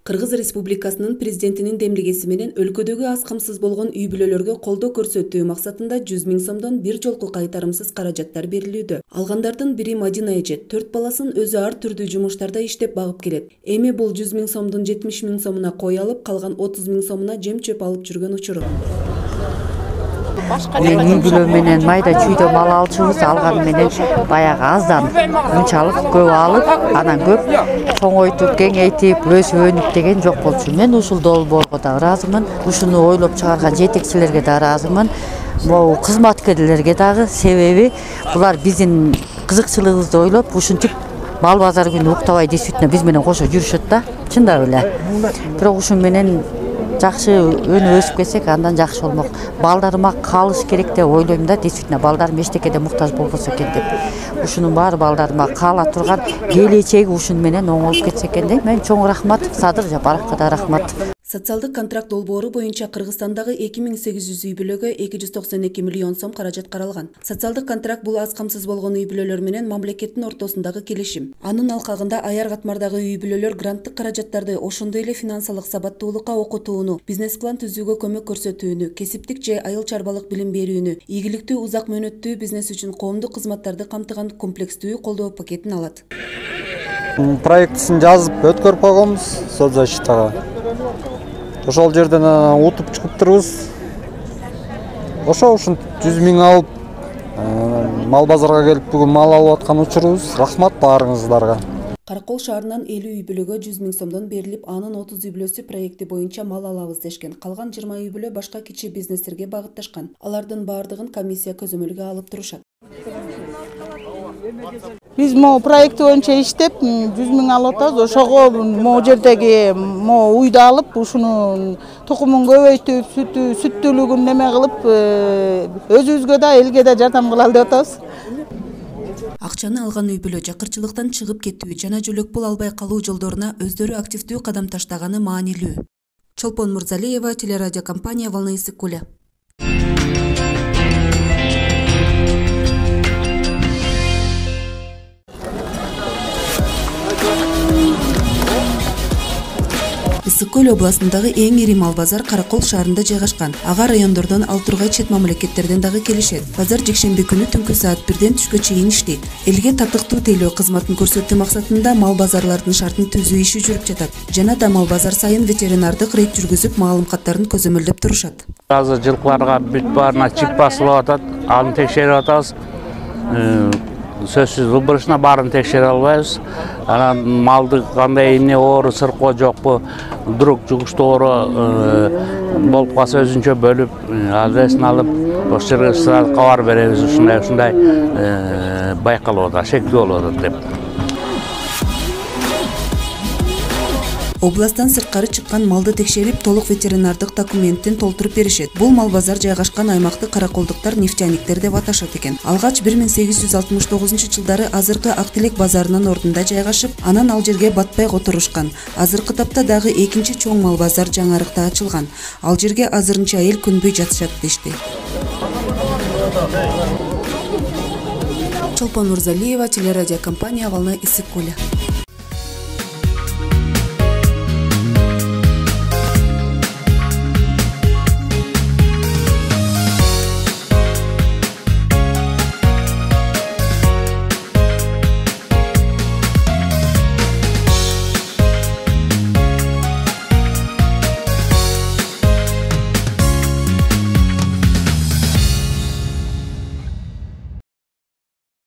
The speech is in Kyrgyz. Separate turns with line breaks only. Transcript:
Кыргыз Республикасынын президентинин демилгеси менен өлкөдөгү аз камсыз болгон үй бүлөлөргө колдоо көрсөтүү максатында 100 000 сомдон бир жолку кайтарымсыз каражаттар берилүүдө. Алгандардын бири Мадина эже 4 баласын өзү ар түрдүү жумуштарда иштеп багып келет. Эми бул 100 000 сомдун 70 000 сомуна кой алып, калган 30 000 сомуна жем-чөп алып жүргөн учуру.
Үй бүлө менен майда чүйдө мал алчубуз, алганы менен баягы аздан мынчалык көп алып, анан көп чоңойтуп, кеңейтип, өнүк деген жок болчу. Мен ушул долбоорго да ыраазымын, ушуну ойлоп чыгарган жетекчилерге да ыраазымын. Могу кызматкерлерге дагы, себеби булар биздин кызыкчылыгыбызды ойлоп, ушинтип мал базар күнү уктабай действительно биз менен кошо жүрүшөт да, чындап эле. Бирок ушун менен жакшы өнү өсүп кетсек, андан жакшы болмок. Балдарыма калыш керек деп ойлойм да, действительно балдарым эчтекеде муктаж болбосо экен деп. Ушунун баары балдарыма кала турган, келечеги ушун менен оңолуп кетсе экен дейм. Мен чоң рахмат, Садыр Жапаровго да рахмат.
Социалдык контракт долбоору боюнча Кыргызстандагы 2800 үй бүлөгө 292 миллион сом каражат каралган. Социалдык контракт бул аз камсыз болгон үй бүлөлөр менен мамлекеттин ортосундагы келишим. Анын алкагында аяр катмардагы үй бүлөлөр гранттык каражаттарды, ошондой эле финансылык сабаттуулукка окутууну, бизнес-план түзүүгө көмөк көрсөтүүнү, кесиптик же айыл чарбалык билим берүүнү, ийгиликтүү узак мөөнөттүү бизнес үчүн коомдук кызматтарды камтыган комплекстүү колдоо пакетин алат.
Проектисин жазып өткөрүп койгонбуз соцзащитага. Ошол жерден утуп чыгып турбуз. Ошо ушун 100 000 алып, мал базарга келип бүгүн мал алып аткан учурубуз. Рахмат баарыңыздарга.
Каракол шаарынан 50 үй бүлөгө 100 000 сомдон берилип, анын 30 үй бүлөсү проекти боюнча мал алабыз дешкен. Калган 20 үй бүлө башка кичи бизнестерге багытташкан. Алардын баардыгын комиссия көзөмөлгө алып турушат.
Биз могу проекти боюнча иштеп 100 000 алып атабыз. Ошого могу жердеги могу уйду алып, ушунун тукумун көбөйтүп, сүттүүлүгүн неме кылып, өзүбүзгө да, элге да жардам кылалы деп атабыз.
Акчаны алган үй бүлө жакырчылыктан чыгып кетүү жана жөлөк пул албай калуу жолдоруна өздөрү активдүү кадам таштаганы маанилүү. Чолпон Мурзалиева, телерадиокомпания «Волна Иссык-Куля». Иссык-Көл областындагы эң ири мал базар Каракол шаарында жайгашкан. Ага райондордон, ал тургай чет мамлекеттерден дагы келишет. Базар жекшемби күнү түнкү саат 1-ден түшкө чейин иштейт. Элге татыктуу тейлөө кызматын көрсөтүү максатында мал базарлардын шартын түзүү иши жүрүп жатат. Жана да мал базар сайын ветеринардык рейд жүргүзүп, маалым каттарын көзөмөлдөп турушат.
Азыр жылкыларга бүт баарына чип басылып атат, аны текшерип атабыз. Сөзсүз выборочна баарын текшере албайбыз. Анан малды кандай эмне оору, сыркоо жокпу, вдруг жугуштоору болуп калса өзүнчө бөлүп, адресин алып, ошол жерге сразу кабар беребиз. Ушундай байкалып атат, шектүү болуп атат деп.
Областан сырткары чыккан малды текшерип, толук ветеринардык документтин толтуруп беришет. Бул мал базар жайгашкан аймакты караколдуктар нефтяниктер деп аташат экен. Алгач 1869-жылдары азыркы Актилек базарынын ордунда жайгашып, анан ал жерге батпай которушкан. Азыркы тапта дагы экинчи чоң мал базар жаңырыкта ачылган. Ал жерге азырынча эл көнбөй жатышат дешти. Чолпон Мурзалиева, телерадиокомпания «Волна Иссык-Куля».